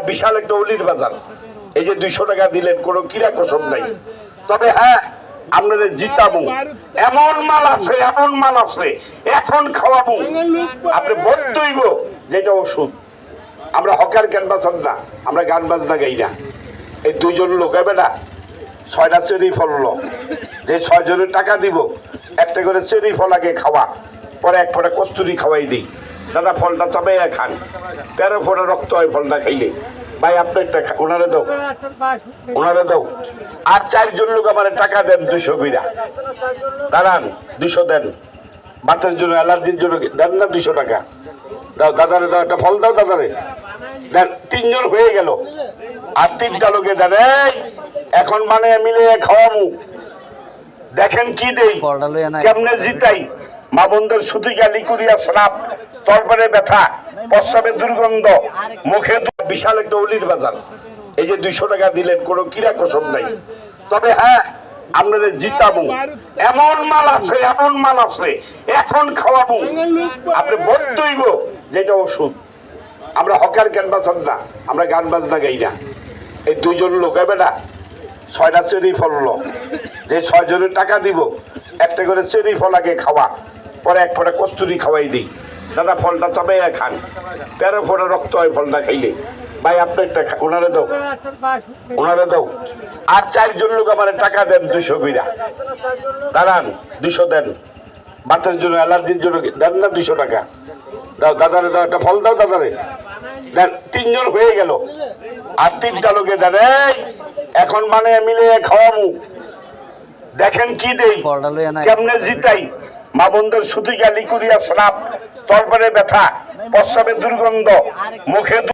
বিশাল একটা অলির বাজার। এই যে 200 টাকা দিলেন, কোনো কিরা কসম নাই। তবে হ্যাঁ, আপনাদের জিতাবো, এমন মাল আছে, এমন মাল আছে, এখন খাওয়াবো, আপনি বলতেইব যেটা ওষুধ। আমরা হকার ক্যানভাসার না, আমরা গান বাজনা গাই না। এই 2 জন লোক হবে না, 6টা চেরি ফললো, যে 6 জনের টাকা দিব, একটা করে চেরি ফল আগে খাওয়া, পরে 1 ফোঁটা কস্তুরি খাওয়াই দিই। দাদা ফলটা চাবাইয়া খান, 13 ফোঁটা রক্ত হয় ফলটা খাইলে। ভাই আপনি একটা ওনারে দাও, ওনারে দাও। আর 4 জন লোক আমার টাকা দেন 200 কইরা। দাঁড়ান, 200 দেন, বাতের জন্য, অ্যালার্জির জন্য দেন না 200 টাকা। দাও দাদারে, দাও একটা ফল দাও দাদারে, দেন। 3 জন হয়ে গেল, আর 3টা লোকে দেন। এখন মানে মিলে খাওয়ামু, দেখেন কি দেই, কেমনে জিতাই। মা বন্ধুর সুতিকা, লিকুরিয়া, স্রাপ, তলপেটে ব্যথা, প্রস্রাবের দুর্গন্ধ, মুখে বিশাল একটা অলির বাজার। এই যে 200 টাকা দিলেন, কোনো কিরা কসম নাই। তবে হ্যাঁ, আপনাদের জিতাবো, এমন মাল আছে, এমন মাল আছে, এখন খাওয়াবো, আপনি বলতেইব যেটা ওষুধ। আমরা হকার ক্যানভাসার না, আমরা গান বাজনা গাই না। এই 2 জন লোক হবে না, 6টা চেরি ফললো, যে 6 জনের টাকা দিব, একটা করে চেরি ফল আগে খাওয়া, পরে 1 ফোঁটা কস্তুরি খাওয়াই দিই। দাদা ফলটা চাবাইয়া খান, 13 ফোঁটা রক্ত হয় ফলটা খাইলে। ভাই আপনি একটা ওনারে দাও, ওনারে দাও। আর 4 জন লোক আমার টাকা দেন 200 কইরা। দাঁড়ান, 200 দেন, বাতের জন্য, অ্যালার্জির জন্য দেন না 200 টাকা। দাও দাদারে, দাও একটা ফল দাও দাদারে, দেন। 3 জন হয়ে গেল, আর 3টা লোকে দেন। এখন মানে মিলে খাওয়ামু, দেখেন কি দেই, কেমনে জিতাই। মা বন্ধুর সুতিকা, লিকুরিয়া, স্রাপ, তলপেটে ব্যথা, প্রস্রাবের দুর্গন্ধ, মুখে